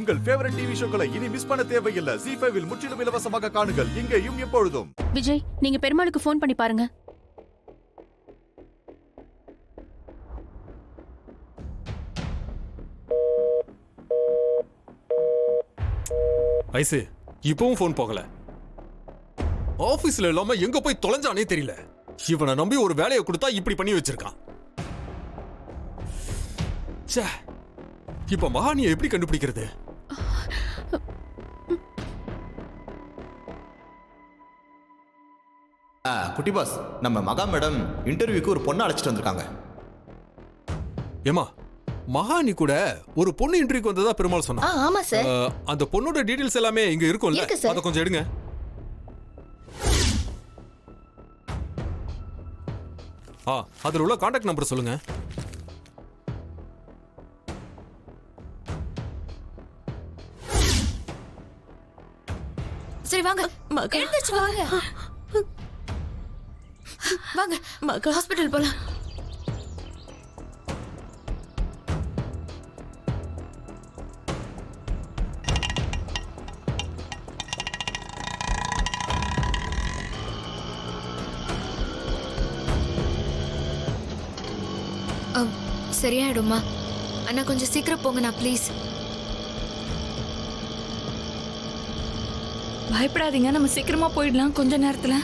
உங்கள் favourite TV ஷோக்களை இனி miss பண்ண தேவையில்லை. ZEE5 இல் முற்றிலும் இலவசமாக காணுங்கள். இங்கேயும் எப்பொழுதும். விஜய், நீங்க பெருமாளுக்கு ஃபோன் பண்ணி பாருங்க. ஐசு, இப்பவும் ஃபோன் போகல. ஆபீஸ்ல இல்லாம எங்க போய் தொலைஞ்சானே தெரியல. இவனை நம்பி ஒரு வேலையை கொடுத்தா இப்படி பண்ணி வச்சிருக்கான். ச்சே, இப்ப மகானியை எப்படி கண்டுபிடிக்கிறது? குட்டி பாஸ், நம்ம மகா மேடம் இன்டர்வியூக்கு ஒரு பொண்ணை அழைச்சிட்டு வந்திருக்காங்க. ஏமா, மகானி கூட ஒரு பொண்ணு இன்டர்வியூக்கு வந்ததா பெருமாள் சொன்னா. ஆமா சார். அந்த பொண்ணோட டீடைல்ஸ் எல்லாமே இங்க இருக்கும்ல, அத கொஞ்சம் எடுங்க. அதுல உள்ள கான்டாக்ட் நம்பர் சொல்லுங்க. சரி வாங்க, எழுந்திருச்சு வாங்க. வாங்க மகா, ஹாஸ்பிடல் போலாம். சரியாயிடுமா? அண்ணா கொஞ்சம் சீக்கிரம் போங்கண்ணா ப்ளீஸ். பயப்படாதீங்க, நம்ம சீக்கிரமா போயிடலாம் கொஞ்ச நேரத்துல.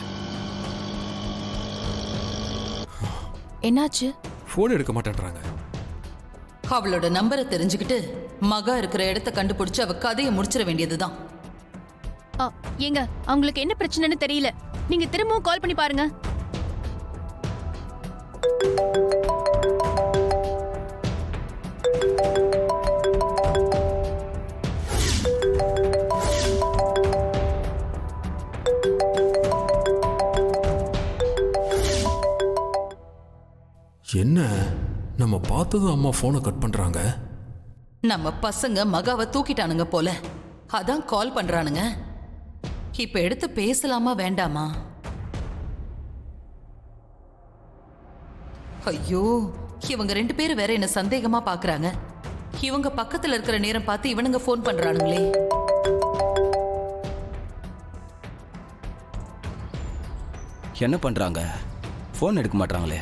என்னாச்சு? போன் எடுக்க மாட்டேன்றாங்க. அவளோட நம்பரை தெரிஞ்சுக்கிட்டு மகா இருக்கிற இடத்த கண்டுபிடிச்சு அவ கதையை முடிச்சிட வேண்டியதுதான். ஏங்க, அவங்களுக்கு என்ன பிரச்சனைன்னு தெரியல. நீங்க திரும்பவும் கால் பண்ணி பாருங்க. என்ன, நம்ம பார்த்ததும் அம்மா போனை கட் பண்றாங்க. நம்ம பசங்க மகாவை தூக்கிட்டானுங்க போல, அதான் கால் பண்றானுங்க. இப்ப எடுத்து பேசலாமா வேண்டாமா? ஐயோ, இவங்க 2 பேரும் வேற என்ன சந்தேகமா பாக்குறாங்க. இவங்க பக்கத்துல இருக்கிற நேரம் பார்த்து இவனுங்க போன் பண்றானுங்களே. என்ன பண்றாங்க? போன் எடுக்க மாட்டாங்களே.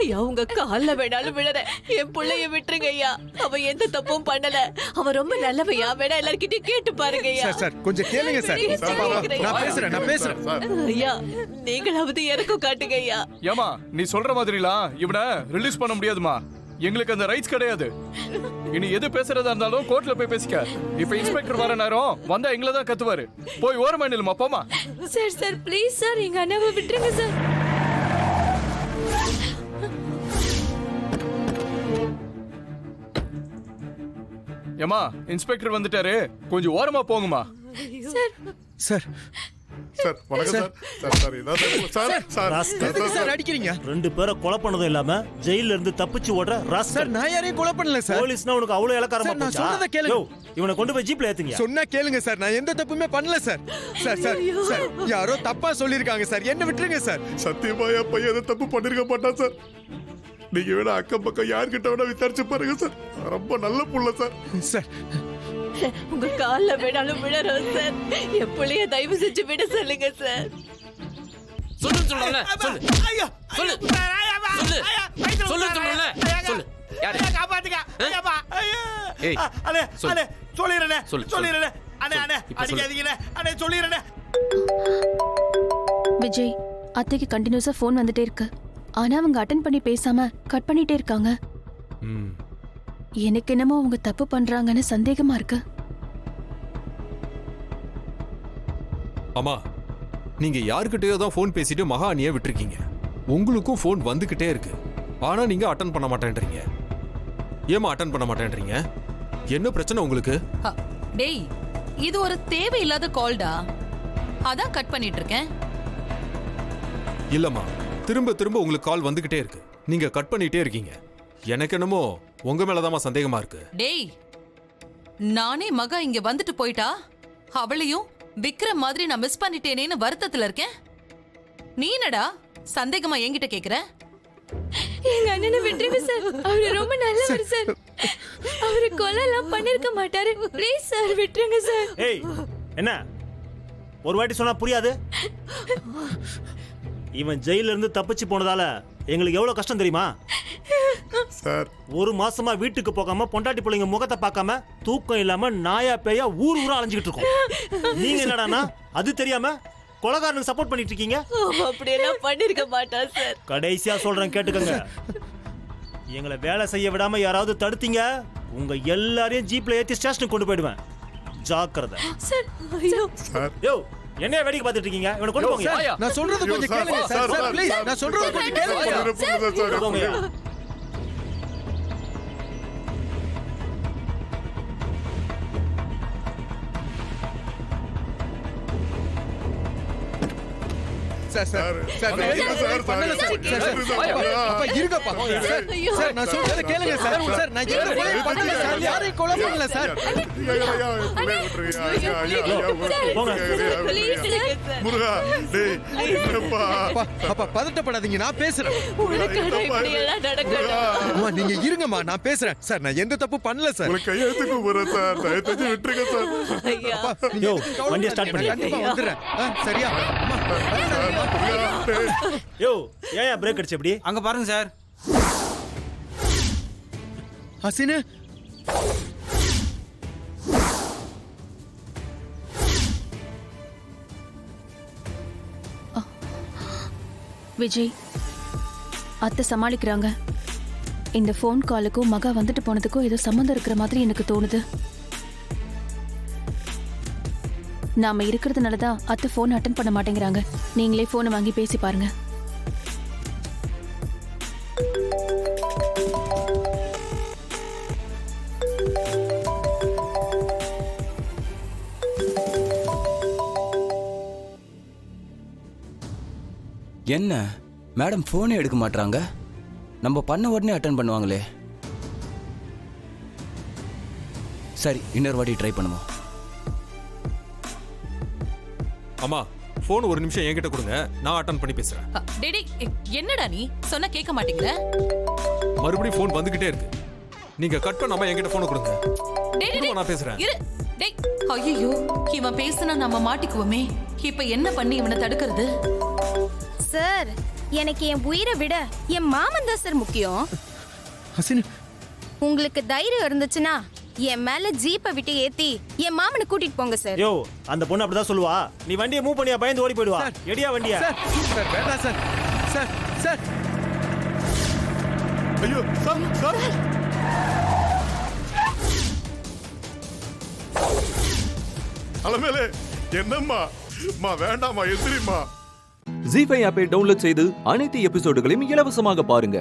ஐயா, உங்க கால்ல வேணாலும் விழற, என் பிள்ளைய விட்டுருங்க ஐயா. அவ எந்த தப்பும் பண்ணல. அவ ரொம்ப நல்லவையா. வேணா எல்லார்கிட்டயும் கேட்டு பாருங்க ஐயா. சார் கொஞ்சம் கேளுங்க சார். நான் பேசுறேன். ஐயா, நீங்களாவது எனக்கும் காட்டுங்க ஐயா. ஏமா, நீ சொல்ற மாதிரிலாம் இவனை ரிலீஸ் பண்ண முடியாதுமா. எங்களுக்கு அந்த ரைட்ஸ் கிடையாது. இனி எது பேசுறதா இருந்தாலும் கோர்ட்ல போய் பேசிக்க. இப்ப இன்ஸ்பெக்டர் வர நேரம் வந்தா எங்களை தான் கத்துவாரு. போய் ஓரமா நில்லுமா, போமா. சார் ப்ளீஸ் சார், எங்க அண்ணாவை விட்டுருங்க சார். ஏமா, இன்ஸ்பெக்டர் வந்துட்டாரு, கொஞ்சம் ஓரமா போங்கம்மா. சார் சார் வணக்கம் சார். அடிக்கிறீங்க. 2 பேரை கொலை பண்ணதும் இல்லாம ஜெயில இருந்து தப்பிச்சு ஓடுற சார், நான் யாரையும் கொலை பண்ணல சார். போலீஸ்னா உனக்கு அவ்வளவு இலக்காரமா நான் சொல்றத கேளுங்க. இவனை கொண்டு போய் ஜீப்ல ஏத்துங்க. சொன்னா கேளுங்க சார், நான் எந்த தப்புமே பண்ணல சார். சார் யாரோ தப்பா சொல்லிருக்காங்க சார், என்ன விட்டுருங்க சார். சத்தியமா என் பையன் எதை தப்பு பண்ணிருக்க மாட்டான் சார். நீங்க வேணா அக்கம் பக்கம் யார்கிட்ட வேணா விசாரிச்சு பாருங்க சார். ரொம்ப நல்ல புள்ள சார். சார் உங்க கால்ல வேணாலும் விழறோம் சார். என் பிள்ளைய தயவு செஞ்சு விட சொல்லுங்க சார். சொல்லு சொல்லல. சொல்லு. ஐயா, சொல்லு. சொல்லு. சொல்லு சொல்லல. சொல்லு. யாரு? காப்பாத்துங்க. ஐயாப்பா. ஏய். அண்ணே, அண்ணே, சொல்லிரனே. சொல்லிரனே. அண்ணே, அடிக்காதீங்கனே. அண்ணே, சொல்லிரனே. விஜய், அத்தைக்கு கண்டினியூஸா ஃபோன் வந்துட்டே இருக்கு. ஆனா அவங்க அட்டெண்ட் பண்ணி பேசாம கட் பண்ணிட்டே இருக்காங்க. எனக்கு என்னமோ அவங்க தப்பு பண்றாங்கன்னு சந்தேகமா இருக்கு. அம்மா, நீங்க யாருக்கிட்டயோ தான் ஃபோன் பேசிட்டு மகானியை விட்டுருக்கீங்க. உங்களுக்கும் ஃபோன் வந்துகிட்டே இருக்கு. ஆனா நீங்க அட்டெண்ட் பண்ண மாட்டேன்றீங்க. ஏமா அட்டெண்ட் பண்ண மாட்டேன்றீங்க? என்ன பிரச்சனை உங்களுக்கு? டேய், இது ஒரு தேவையில்லாத கால்டா. அதான் கட் பண்ணிட்டு இருக்கேன். இல்லம்மா, திரும்ப திரும்ப உங்களுக்கு கால் வந்துகிட்டே இருக்கு. நீங்க கட் பண்ணிட்டே இருக்கீங்க. எனக்கு என்னமோ உங்க மேலதான் சந்தேகமா இருக்கு. டேய், நானே மகா இங்க வந்துட்டு போயிட்டா அவளையும் விக்ரம் மாதிரி நான் மிஸ் பண்ணிட்டேனேன்னு வருத்தத்துல இருக்கேன். நீ என்னடா சந்தேகமா என்கிட்ட கேக்குற? எங்க அண்ணனை விட்டுருங்க சார். அவரு ரொம்ப நல்லவர் சார். அவரு கொலைலாம் பண்ணிருக்க மாட்டாரு. ப்ளீஸ் சார் விட்டுருங்க சார். ஏய் என்ன ஒரு வாட்டி சொன்னா புரியாது? இவன் ஜெயில இருந்து தப்பிச்சு போனதால எங்களுக்கு எவ்வளவு கஷ்டம் தெரியுமா சார்? ஒரு மாசமா வீட்டுக்கு போகாம பொண்டாட்டி பிள்ளைங்க முகத்தை பார்க்காம தூக்கம் இல்லாம நாயா பேயா ஊர் ஊரா அலைஞ்சுக்கிட்டு இருக்கோம். நீங்க என்னடானா அது தெரியாம கொலைகாரனுக்கு சப்போர்ட் பண்ணிட்டு இருக்கீங்க. அப்படியெல்லாம் பண்ணிருக்க மாட்டான் சார். கடைசியா சொல்றேன் கேட்டுக்கங்க. எங்களை வேலை செய்ய விடாம யாராவது தடுத்தீங்க, உங்க எல்லாரையும் ஜீப்ல ஏத்தி ஸ்டேஷனுக்கு கொண்டு போயிடுவேன். ஜாக்கிரதை. சார் ஐயோ சார் யோ என்னைய வேடிக்கை பார்த்துட்டு இருக்கீங்க? இவனை கொண்டு போங்க. ஆயா. நான் சொல்றது கொஞ்சம் கேளுங்க சார். சார் ப்ளீஸ் நான் சொல்றது கொஞ்சம் கேளுங்க. கொண்டு போங்க. சார் சார் சார் நான் ஐயோ, எதுவும் சார், பண்ணல சார். சார், சார் சார் அப்பா இருங்கப்பா. சார் சார் நான் சொல்றது கேளுங்க சார். சார் நான் எதுவும் கொலை பண்ணல சார். யாரையும் கொலை பண்ணல சார். முருகா டேய் என்னப்பா? அப்பா அப்பா பதட்டப்படாதீங்க, நான் பேசுறேன். உனக்காக இப்படி எல்லாம் நடக்கணும். அம்மா நீங்க இருங்கம்மா, நான் பேசுறேன். சார் நான் எந்த தப்பு பண்ணல சார். உங்களை கையெழுத்துக்கு போறேன் சார். தயவு செஞ்சு விட்டுருங்க சார். ஐயா யோ வண்டியை ஸ்டார்ட் பண்ணி. கண்டிப்பா வந்துடுறேன். சரியா அம்மா யோ ஏன் பிரேக் அடிச்சு எப்படி? அங்க பாருங்க சார். ஹசினு விஜய், அத்தை சமாளிக்கிறாங்க. இந்த ஃபோன் காலுக்கும் மகா வந்துட்டு போனதுக்கும் ஏதோ சம்மந்தம் இருக்கிற மாதிரி எனக்கு தோணுது. நாம இருக்கிறதுனால தான் அத்தை ஃபோன் அட்டன் பண்ண மாட்டேங்கிறாங்க. நீங்களே ஃபோனை வாங்கி பேசி பாருங்க. என்ன மேடம் போனே எடுக்க மாட்டாங்க? நம்ம பண்ண உடனே அட்டன் பண்ணுவாங்களே. சரி இன்னொரு வாட்டி ட்ரை பண்ணுவோம். அம்மா ஃபோன் ஒரு நிமிஷம் என்கிட்ட கொடுங்க, நான் அட்டன் பண்ணி பேசுறேன். டேடி என்னடா நீ சொன்னா கேட்க மாட்டேங்கிற? மறுபடியும் ஃபோன் வந்துகிட்டே இருக்கு. நீங்க கட் பண்ணாம என்கிட்ட ஃபோனை கொடுங்க. டேய் கொடுங்க, நான் பேசுறேன். இரு டேய். ஐயோ இவன் பேசினா நம்ம மாட்டிக்குவோமே. இப்ப என்ன பண்ணி இவனை தடுக்கிறது? சார் எனக்கு என் உயிரை விட என் மாமன் தான் சார் முக்கியம். ஹசினு உங்களுக்கு தைரியம் இருந்துச்சுன்னா என் மேல ஜீப்பை விட்டு ஏத்தி என் மாமனை கூட்டிட்டு போங்க சார். யோ அந்த பொண்ணு அப்படிதான் சொல்லுவா. நீ வண்டியை மூவ் பண்ணியா பயந்து ஓடி போயிடுவா. எடியா வண்டியா? சார் சார் வேண்டாம் சார். சார் சார் ஐயோ சார் சார் அலமேலே என்னம்மா? மா வேண்டாமா எதிரிமா. ஜீ5 ஆப்பை டவுன்லோட் செய்து அனைத்து எபிசோடுகளையும் இலவசமாக பாருங்க.